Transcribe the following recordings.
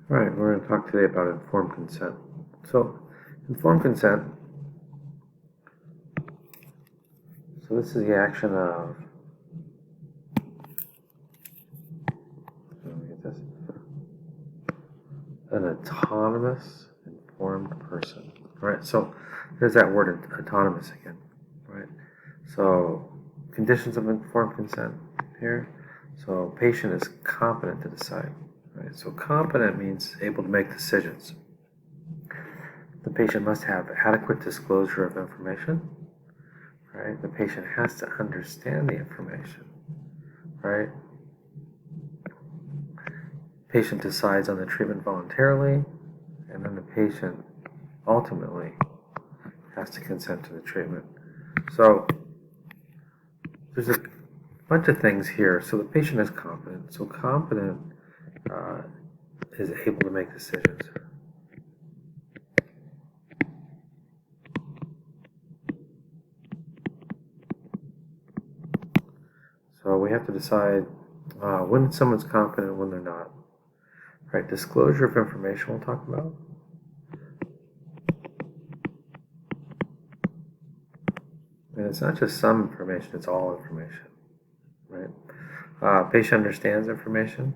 All right, we're going to talk today about informed consent. So, informed consent, so this is the action of, let me get this, an autonomous, informed person. All right, so there's that word autonomous again, right? So, conditions of informed consent here. So, patient is competent to decide, right? So, competent means able to make decisions. The patient must have adequate disclosure of information, right? The patient has to understand the information, right? Patient decides on the treatment voluntarily, and then the patient ultimately has to consent to the treatment. So there's a bunch of things here. So the patient is competent. So competent is able to make decisions. So we have to decide when someone's competent and when they're not. Right? Disclosure of information we'll talk about. And it's not just some information, it's all information. Right? Patient understands information.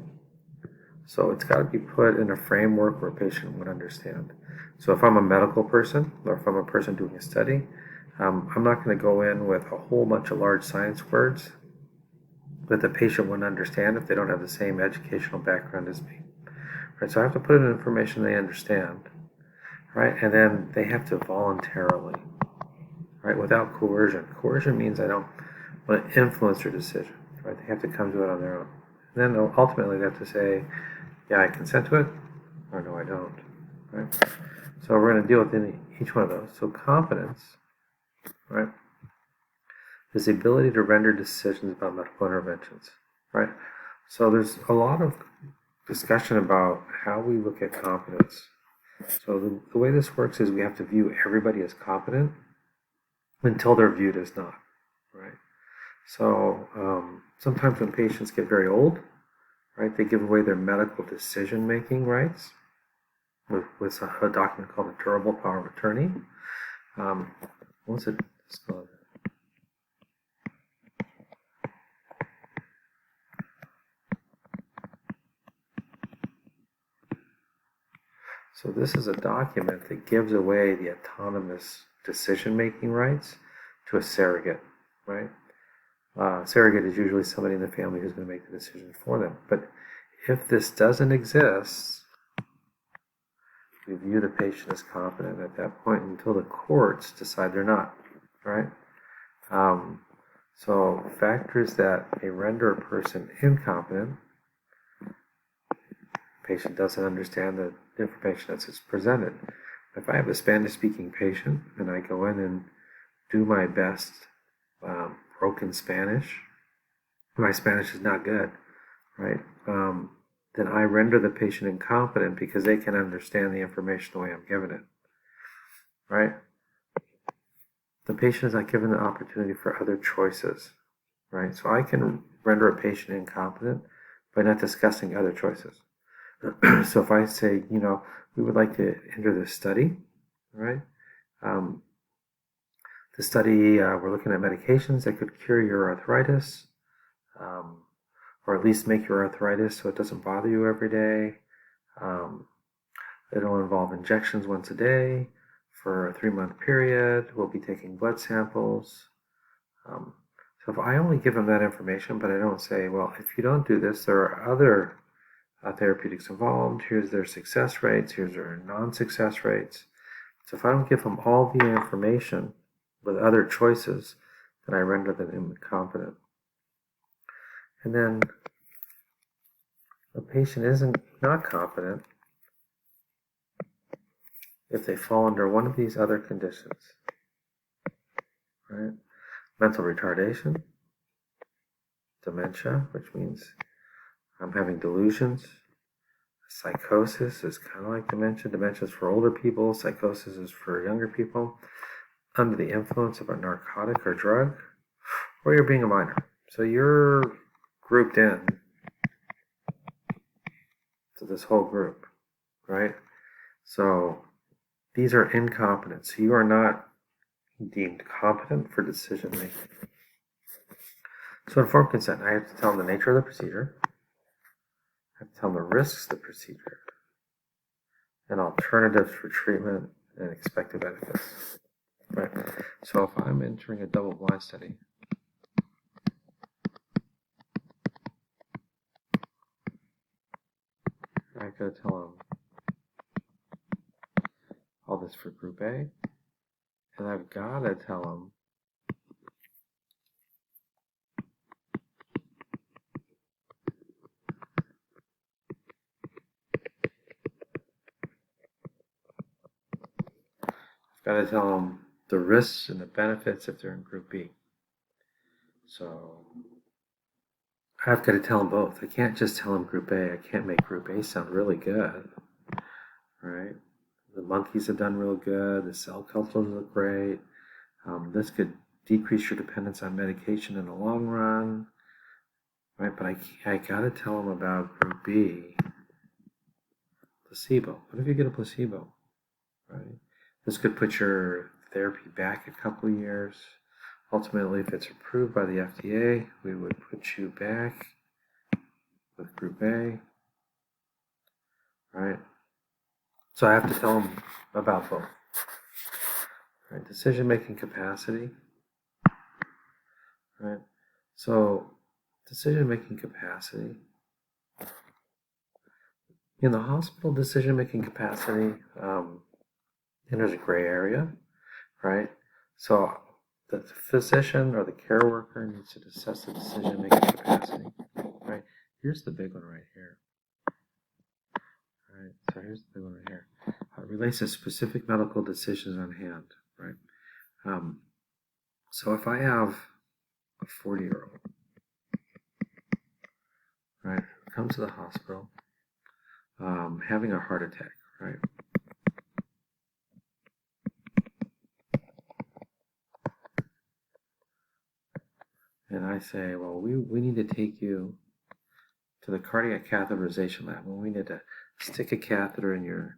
So it's got to be put in a framework where a patient would understand. So if I'm a medical person, or if I'm a person doing a study, I'm not going to go in with a whole bunch of large science words that the patient wouldn't understand if they don't have the same educational background as me. Right? So I have to put in information they understand, right? And then they have to voluntarily, right, without coercion. Coercion means I don't want to influence their decision, right? They have to come to it on their own. And then ultimately they have to say, yeah, I consent to it, or no, I don't, right? So we're going to deal with each one of those. So competence, right, is the ability to render decisions about medical interventions, right? So there's a lot of discussion about how we look at competence. So the way this works is we have to view everybody as competent until they're viewed as not, right? So sometimes when patients get very old, right, they give away their medical decision-making rights with a document called a durable power of attorney. What's it called? So this is a document that gives away the autonomous decision-making rights to a surrogate, right? Surrogate is usually somebody in the family who's going to make the decision for them. But if this doesn't exist, we view the patient as competent at that point until the courts decide they're not, right? So factors that may render a person incompetent: patient doesn't understand the information that's presented. If I have a Spanish-speaking patient and I go in and do my best broken Spanish, my Spanish is not good, right? Then I render the patient incompetent because they can understand the information the way I'm giving it, right? The patient is not given the opportunity for other choices, right? So I can render a patient incompetent by not discussing other choices. So if I say, we would like to enter this study, right? The study, we're looking at medications that could cure your arthritis, or at least make your arthritis so it doesn't bother you every day. It'll involve injections once a day for a 3-month period. We'll be taking blood samples. So if I only give them that information, but I don't say, well, if you don't do this, there are other therapeutics involved. Here's their success rates. Here's their non-success rates. So if I don't give them all the information with other choices, then I render them incompetent. And then the patient isn't not competent if they fall under one of these other conditions, right? Mental retardation, dementia, which means I'm having delusions. Psychosis is kind of like dementia. Dementia is for older people. Psychosis is for younger people. Under the influence of a narcotic or drug, or you're being a minor. So you're grouped in to this whole group, right? So these are incompetence. You are not deemed competent for decision making. So informed consent, I have to tell them the nature of the procedure, I have to tell them the risks of the procedure, and alternatives for treatment and expected benefits. Right. So if I'm entering a double-blind study, I gotta tell them all this for Group A, and I've gotta tell them the risks and the benefits if they're in Group B. So I've got to tell them both. I can't just tell them Group A. I can't make Group A sound really good, right? The monkeys have done real good. The cell cultures look great. This could decrease your dependence on medication in the long run, right? But I got to tell them about Group B, placebo. What if you get a placebo, right? This could put your therapy back a couple of years. Ultimately, if it's approved by the FDA, we would put you back with Group A, right? So I have to tell them about both. Right? Decision-making capacity, right? So decision-making capacity. In the hospital, decision-making capacity, there's a gray area, right? So the physician or the care worker needs to assess the decision-making capacity, right? Here's the big one right here. All right, so here's the big one right here. It relates to specific medical decisions on hand, right? So if I have a 40-year-old, right, comes to the hospital, having a heart attack, right? And I say, well, we need to take you to the cardiac catheterization lab, and we need to stick a catheter in your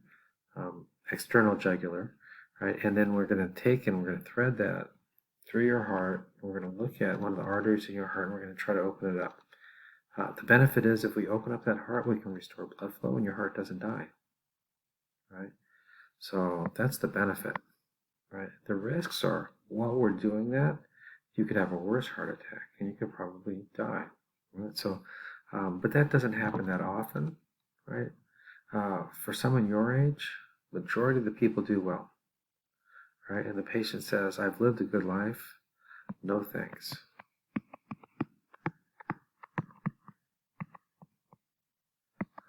external jugular, right? And then we're going to take and we're going to thread that through your heart. We're going to look at one of the arteries in your heart, and we're going to try to open it up. The benefit is if we open up that heart, we can restore blood flow, and your heart doesn't die, right? So that's the benefit, right? The risks are, while we're doing that, you could have a worse heart attack, and you could probably die, right? So, but that doesn't happen that often, right? For someone your age, majority of the people do well, right? And the patient says, I've lived a good life, no thanks.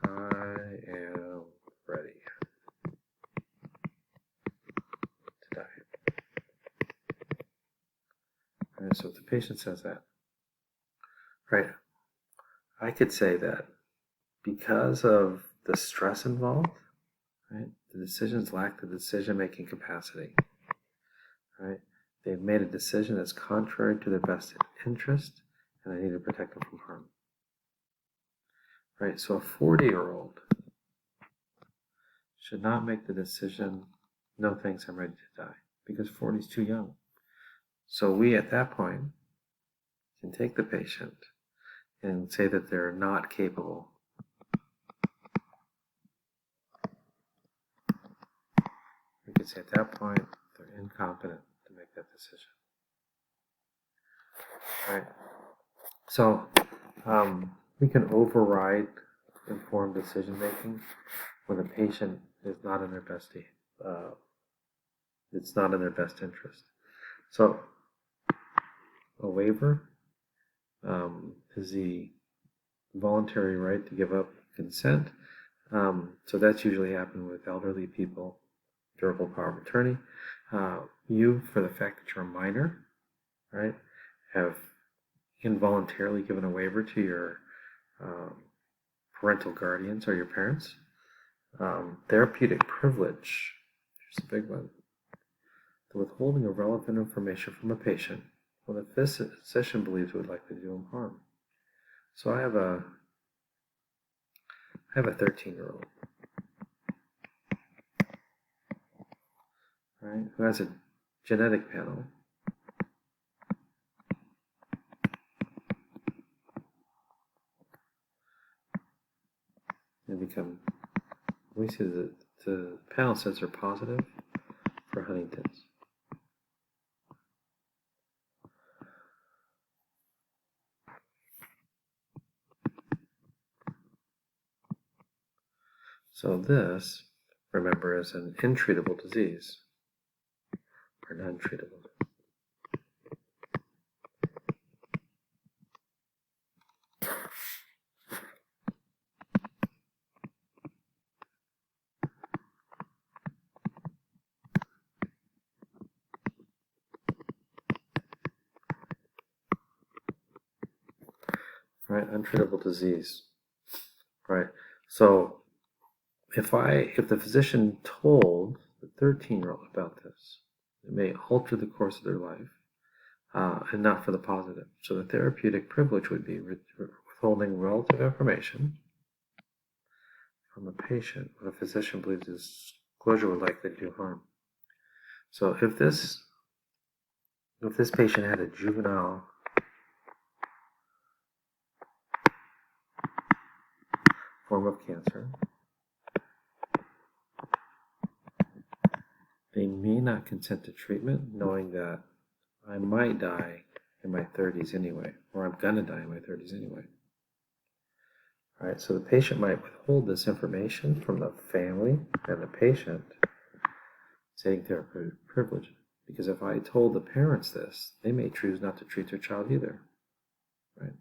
I am ready to die. And so if the patient says that, right, I could say that because of the stress involved, right, the decisions lack the decision-making capacity, right? They've made a decision that's contrary to their best interest, and I need to protect them from harm. Right, so a 40-year-old should not make the decision, no thanks, I'm ready to die, because 40 is too young. So we, at that point, can take the patient and say that they're not capable. We could say at that point, they're incompetent to make that decision. Right? So we can override informed decision making when the patient is not in their best it's not in their best interest. So a waiver is the voluntary right to give up consent. So that's usually happened with elderly people, durable power of attorney. You, for the fact that you're a minor, right, have involuntarily given a waiver to your parental guardians or your parents. Therapeutic privilege, here's a big one. The withholding of relevant information from a patient when the physician believes it would likely do him harm. So I have a 13-year-old, right, who has a genetic panel, and we see that the panel says they're positive for Huntington's. So this, remember, is an intreatable disease, or non-treatable. Right, untreatable disease. Right. So if the physician told the 13-year-old about this, it may alter the course of their life, and not for the positive. So the therapeutic privilege would be withholding relative information from a patient when a physician believes disclosure would likely do harm. So if this patient had a juvenile form of cancer, they may not consent to treatment, knowing that I might die in my 30s anyway, or I'm going to die in my 30s anyway. All right, so the patient might withhold this information from the family and the patient, stating therapeutic privilege, because if I told the parents this, they may choose not to treat their child either. Right?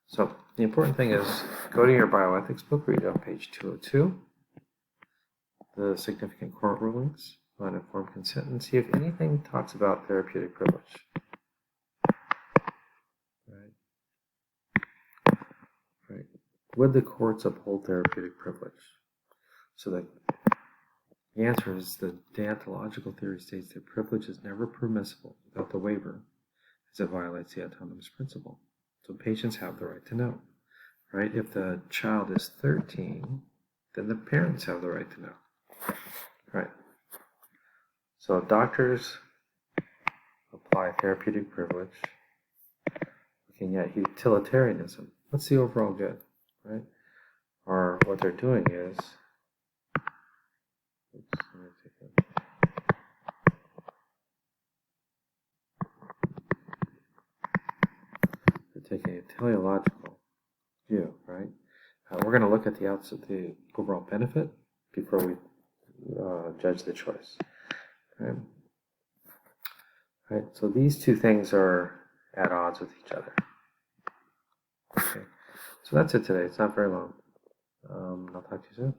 So the important thing is, go to your bioethics book, read on page 202, the significant court rulings on informed consent, and see if anything talks about therapeutic privilege. Right? Would the courts uphold therapeutic privilege? So the answer is the deontological theory states that privilege is never permissible without the waiver, as it violates the autonomous principle. So patients have the right to know. Right? If the child is 13, then the parents have the right to know. Right? So doctors apply therapeutic privilege, looking at utilitarianism. What's the overall good? Right? Or what they're doing is, they're taking a teleological view, right? We're going to look at the overall benefit before we judge the choice. Right? Right? So these two things are at odds with each other. Okay. So that's it today. It's not very long. I'll talk to you soon.